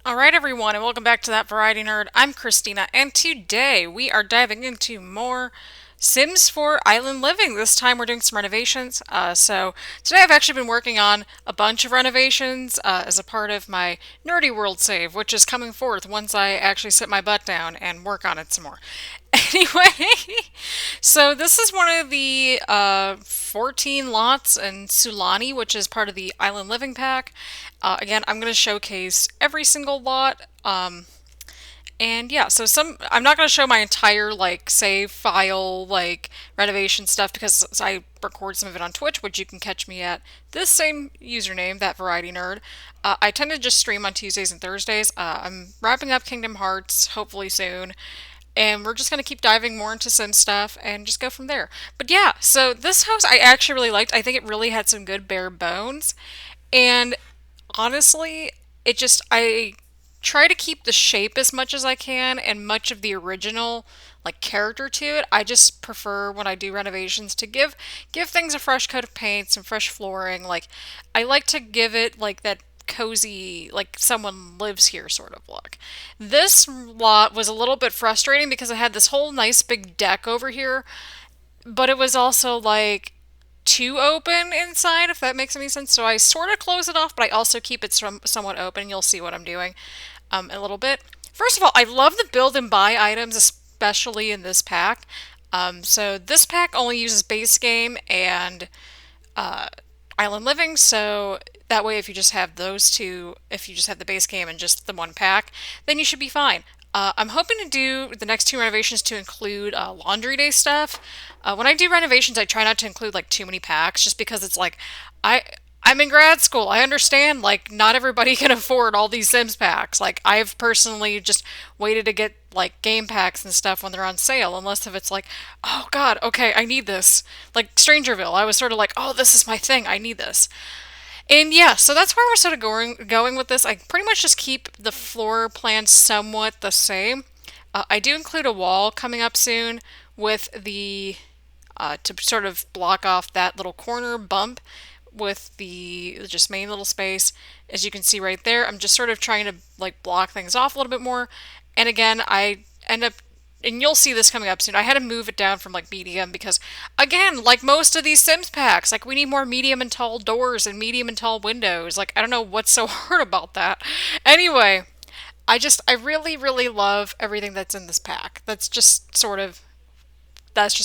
Alright everyone, and welcome back to That Variety Nerd. I'm Christina, and today we are diving into more Sims 4 Island Living. This time we're doing some renovations. So today I've actually been working on a bunch of renovations as a part of my Nerdy World save, which is coming forth once I actually sit my butt down and work on it some more. Anyway, so this is one of the 14 lots in Sulani, which is part of the Island Living Pack. Again, I'm going to showcase every single lot. And yeah, so I'm not going to show my entire like save file like renovation stuff because I record some of it on Twitch, which you can catch me at this same username, That Variety Nerd. I tend to just stream on Tuesdays and Thursdays. I'm wrapping up Kingdom Hearts hopefully soon, and we're just going to keep diving more into Sim stuff and just go from there. But yeah, so this house I actually really liked. I think it really had some good bare bones. And honestly, I try to keep the shape as much as I can and much of the original like character to it. I just prefer when I do renovations to give things a fresh coat of paint, some fresh flooring. Like I like to give it like that cozy, like someone lives here sort of look. This lot was a little bit frustrating because it had this whole nice big deck over here, but it was also like too open inside, if that makes any sense. So I sort of close it off, but I also keep it somewhat open. You'll see what I'm doing a little bit. First of all, I love the build and buy items, especially in this pack. So this pack only uses base game and Island Living, so that way if you just have those two, if you just have the base game and just the one pack, then you should be fine. I'm hoping to do the next two renovations to include laundry day stuff. When I do renovations, I try not to include like too many packs, just because it's like I I'm in grad school. I understand like not everybody can afford all these Sims packs. Like I've personally just waited to get like game packs and stuff when they're on sale, unless if it's like, oh God, okay, I need this. Like Strangerville, I was sort of like, oh, this is my thing. I need this. And yeah, so that's where we're sort of going with this. I pretty much just keep the floor plan somewhat the same. I do include a wall coming up soon with the to sort of block off that little corner bump with the just main little space. As you can see right there, I'm just sort of trying to like block things off a little bit more. And again, I end up, and you'll see this coming up soon. I had to move it down from like medium because, again, like most of these Sims packs, like we need more medium and tall doors and medium and tall windows. Like I don't know what's so hard about that. Anyway, I really, really love everything that's in this pack. That's just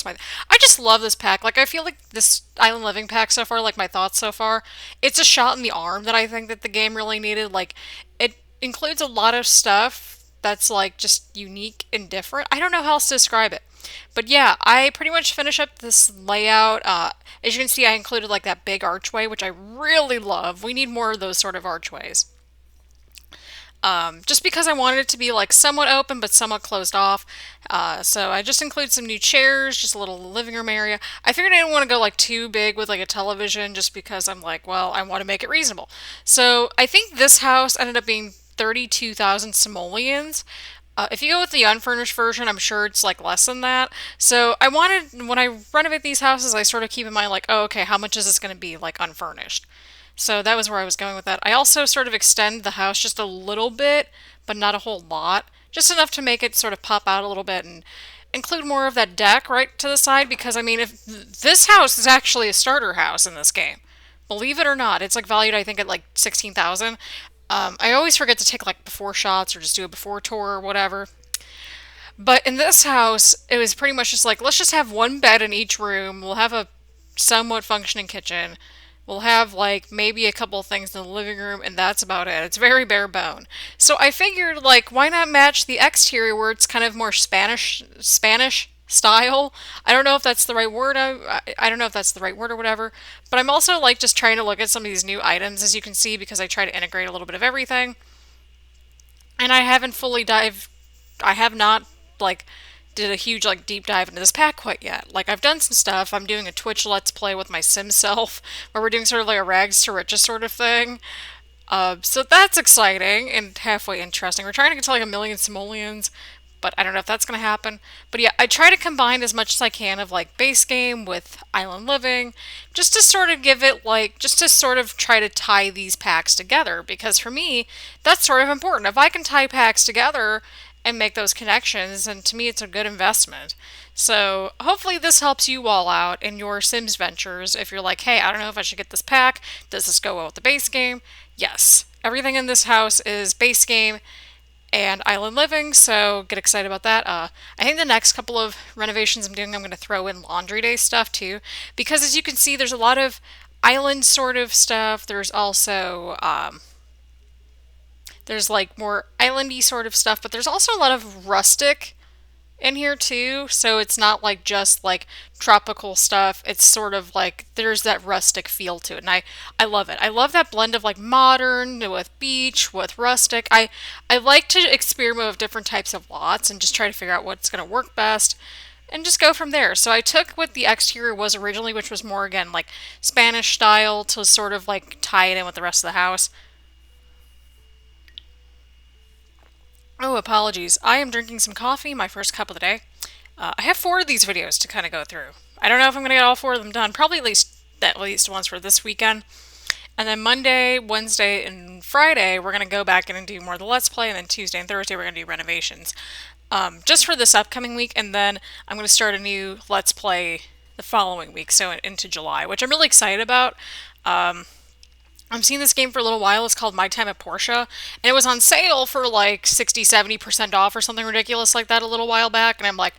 my, I just love this pack. Like I feel like this Island Living pack so far, like my thoughts so far, it's a shot in the arm that I think that the game really needed. Like it includes a lot of stuff that's like just unique and different. I don't know how else to describe it. But yeah, I pretty much finish up this layout. As you can see, I included like that big archway, which I really love. We need more of those sort of archways. Just because I wanted it to be like somewhat open but somewhat closed off. So I just include some new chairs, just a little living room area. I figured I didn't want to go like too big with like a television just because I'm like, well, I want to make it reasonable. So I think this house ended up being 32,000 simoleons. If you go with the unfurnished version, I'm sure it's like less than that. So I wanted, when I renovate these houses, I sort of keep in mind like, oh, okay, how much is this going to be like unfurnished? So that was where I was going with that. I also sort of extend the house just a little bit, but not a whole lot. Just enough to make it sort of pop out a little bit and include more of that deck right to the side because I mean, if this house is actually a starter house in this game. Believe it or not, it's like valued I think at like 16,000. I always forget to take like before shots or just do a before tour or whatever. But in this house, it was pretty much just like, let's just have one bed in each room. We'll have a somewhat functioning kitchen. We'll have like maybe a couple of things in the living room, and that's about it. It's very bare bone. So I figured, like, why not match the exterior where it's kind of more Spanish style? I don't know if that's the right word. I don't know if that's the right word or whatever. But I'm also like just trying to look at some of these new items, as you can see, because I try to integrate a little bit of everything. And I haven't fully dived. I have not like did a huge like deep dive into this pack quite yet. Like I've done some stuff. I'm doing a Twitch Let's Play with my Sim self, where we're doing sort of like a rags to riches sort of thing. So that's exciting and halfway interesting. We're trying to get to like a million simoleons, but I don't know if that's going to happen. But yeah, I try to combine as much as I can of like base game with island living, just to sort of give it like, just to sort of try to tie these packs together, because for me, that's sort of important. If I can tie packs together and make those connections, and to me, it's a good investment. So hopefully this helps you all out in your Sims ventures. If you're like, hey, I don't know if I should get this pack. Does this go well with the base game? Yes. Everything in this house is base game and island living, so get excited about that. I think the next couple of renovations I'm doing, I'm going to throw in laundry day stuff too, because as you can see, there's a lot of island sort of stuff. There's also there's like more islandy sort of stuff, but there's also a lot of rustic in here too. So it's not like just like tropical stuff. It's sort of like there's that rustic feel to it. And I love it. I love that blend of like modern with beach, with rustic. I like to experiment with different types of lots and just try to figure out what's going to work best and just go from there. So I took what the exterior was originally, which was more again like Spanish style, to sort of like tie it in with the rest of the house. Oh, apologies. I am drinking some coffee, my first cup of the day. I have four of these videos to kind of go through. I don't know if I'm going to get all four of them done. Probably at least once for this weekend. And then Monday, Wednesday, and Friday, we're going to go back in and do more of the Let's Play. And then Tuesday and Thursday, we're going to do renovations. Just for this upcoming week. And then I'm going to start a new Let's Play the following week, so into July, which I'm really excited about. I'm seeing this game for a little while. It's called My Time at Portia, and it was on sale for like 60, 70% off or something ridiculous like that a little while back. And I'm like,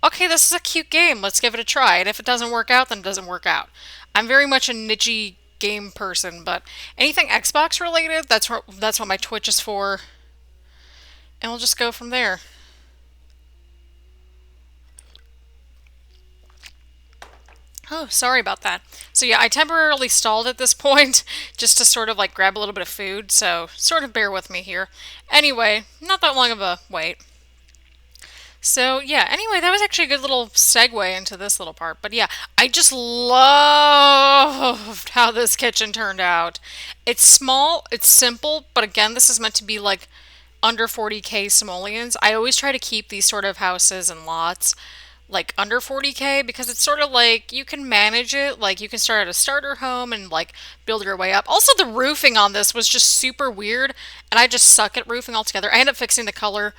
okay, this is a cute game. Let's give it a try. And if it doesn't work out, then it doesn't work out. I'm very much a niche game person, but anything Xbox related, that's what my Twitch is for, and we'll just go from there. Oh, sorry about that. So yeah, I temporarily stalled at this point just to sort of like grab a little bit of food, so sort of bear with me here. Anyway, not that long of a wait. So yeah, anyway, that was actually a good little segue into this little part. But yeah, I just loved how this kitchen turned out. It's small, it's simple, but again, this is meant to be like under 40K simoleons. I always try to keep these sort of houses and lots like under 40K, because it's sort of like you can manage it. Like you can start at a starter home and like build your way up. Also, the roofing on this was just super weird, and I just suck at roofing altogether. I ended up fixing the color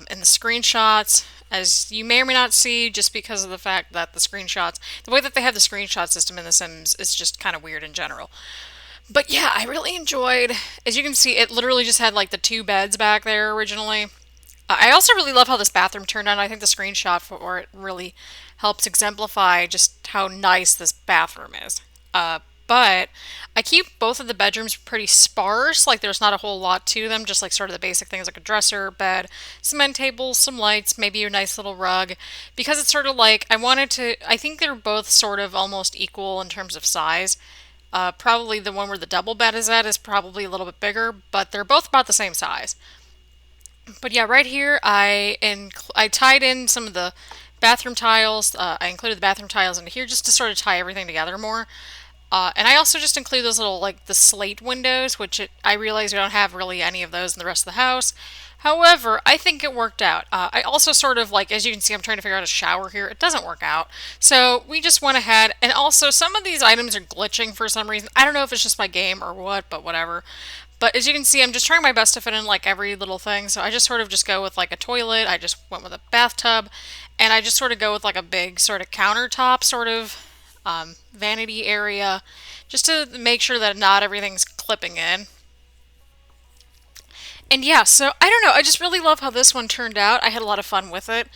in the screenshots, as you may or may not see, just because of the fact that the way that they have the screenshot system in The Sims is just kind of weird in general. But yeah, I really enjoyed, as you can see, it literally just had like the two beds back there originally. I also really love how this bathroom turned out. I think the screenshot for it really helps exemplify just how nice this bathroom is. But I keep both of the bedrooms pretty sparse, like there's not a whole lot to them, just like sort of the basic things like a dresser, bed, some end tables, some lights, maybe a nice little rug, because it's sort of like I think they're both sort of almost equal in terms of size. Probably the one where the double bed is at is probably a little bit bigger, but they're both about the same size. But yeah, right here I tied in some of the bathroom tiles. I included the bathroom tiles into here just to sort of tie everything together more. And I also just include those little like the slate windows, which I realize we don't have really any of those in the rest of the house. However, I think it worked out. I also sort of like, as you can see, I'm trying to figure out a shower here. It doesn't work out. So we just went ahead, and also some of these items are glitching for some reason. I don't know if it's just my game or what, but whatever. But as you can see, I'm just trying my best to fit in like every little thing. So I just sort of just go with like a toilet. I just went with a bathtub, and I just sort of go with like a big sort of countertop sort of vanity area, just to make sure that not everything's clipping in. And yeah, so I don't know. I just really love how this one turned out. I had a lot of fun with it.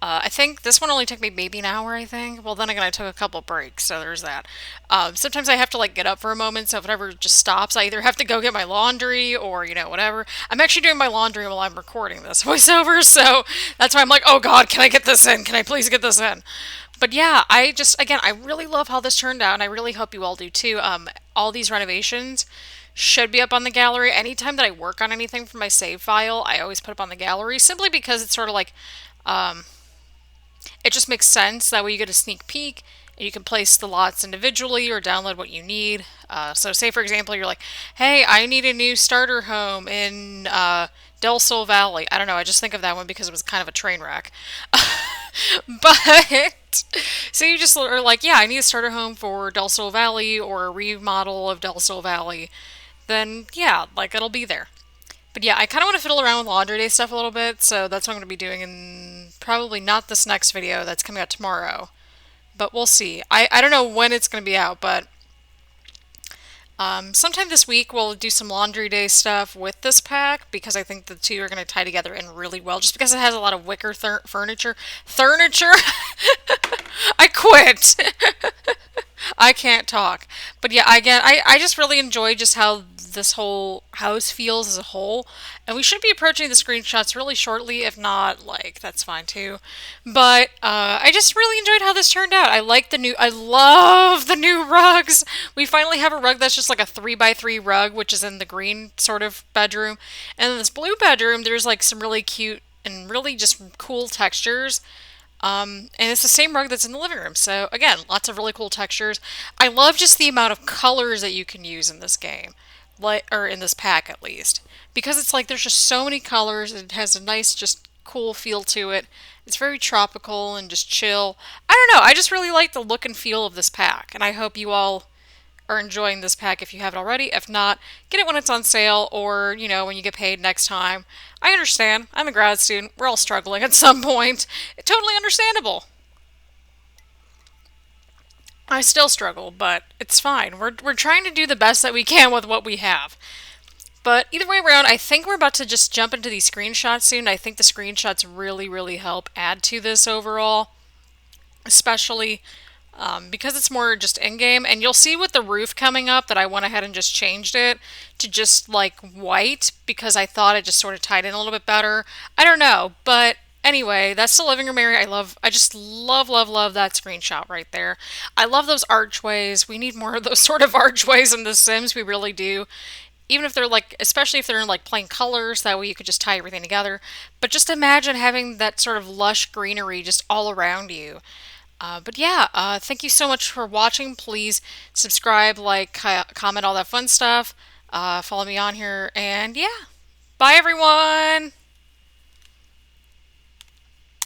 I think this one only took me maybe an hour, I think. Well, then again, I took a couple breaks, so there's that. Sometimes I have to like get up for a moment, so if it ever just stops, I either have to go get my laundry or, whatever. I'm actually doing my laundry while I'm recording this voiceover, so that's why I'm like, oh God, can I get this in? Can I please get this in? But yeah, again, I really love how this turned out, and I really hope you all do too. All these renovations should be up on the gallery. Anytime that I work on anything for my save file, I always put up on the gallery, simply because it's sort of like, it just makes sense. That way you get a sneak peek, and you can place the lots individually or download what you need. So, say for example, you're like, hey, I need a new starter home in Del Sol Valley. I don't know, I just think of that one because it was kind of a train wreck. But so you just are like, yeah, I need a starter home for Del Sol Valley or a remodel of Del Sol Valley. Then yeah, like it'll be there. But yeah, I kind of want to fiddle around with laundry day stuff a little bit, so that's what I'm going to be doing in probably not this next video that's coming out tomorrow. But we'll see. I don't know when it's going to be out, but sometime this week we'll do some laundry day stuff with this pack because I think the two are going to tie together in really well. Just because it has a lot of wicker furniture. Furniture? I quit. I can't talk. But yeah, again, I just really enjoy just how this whole house feels as a whole. And we should be approaching the screenshots really shortly. If not, like, that's fine too. But I just really enjoyed how this turned out. I love the new rugs. We finally have a rug that's just like a 3x3 rug, which is in the green sort of bedroom. And in this blue bedroom, there's like some really cute and really just cool textures. And it's the same rug that's in the living room. So again, lots of really cool textures. I love just the amount of colors that you can use in this game, like or in this pack at least, because it's like there's just so many colors. It has a nice, just cool feel to it. It's very tropical and just chill. I don't know. I just really like the look and feel of this pack, and I hope you all are enjoying this pack if you haven't already. If not, get it when it's on sale or, when you get paid next time. I understand. I'm a grad student. We're all struggling at some point. Totally understandable. I still struggle, but it's fine. We're trying to do the best that we can with what we have. But either way around, I think we're about to just jump into these screenshots soon. I think the screenshots really, really help add to this overall, especially because it's more just in-game. And you'll see with the roof coming up that I went ahead and just changed it to just like white because I thought it just sort of tied in a little bit better. I don't know, but anyway, that's the living room area. I just love, love, love that screenshot right there. I love those archways. We need more of those sort of archways in The Sims. We really do. Even if they're like, especially if they're in like plain colors, that way you could just tie everything together. But just imagine having that sort of lush greenery just all around you. But yeah, thank you so much for watching. Please subscribe, like, comment, all that fun stuff. Follow me on here. And yeah, bye everyone.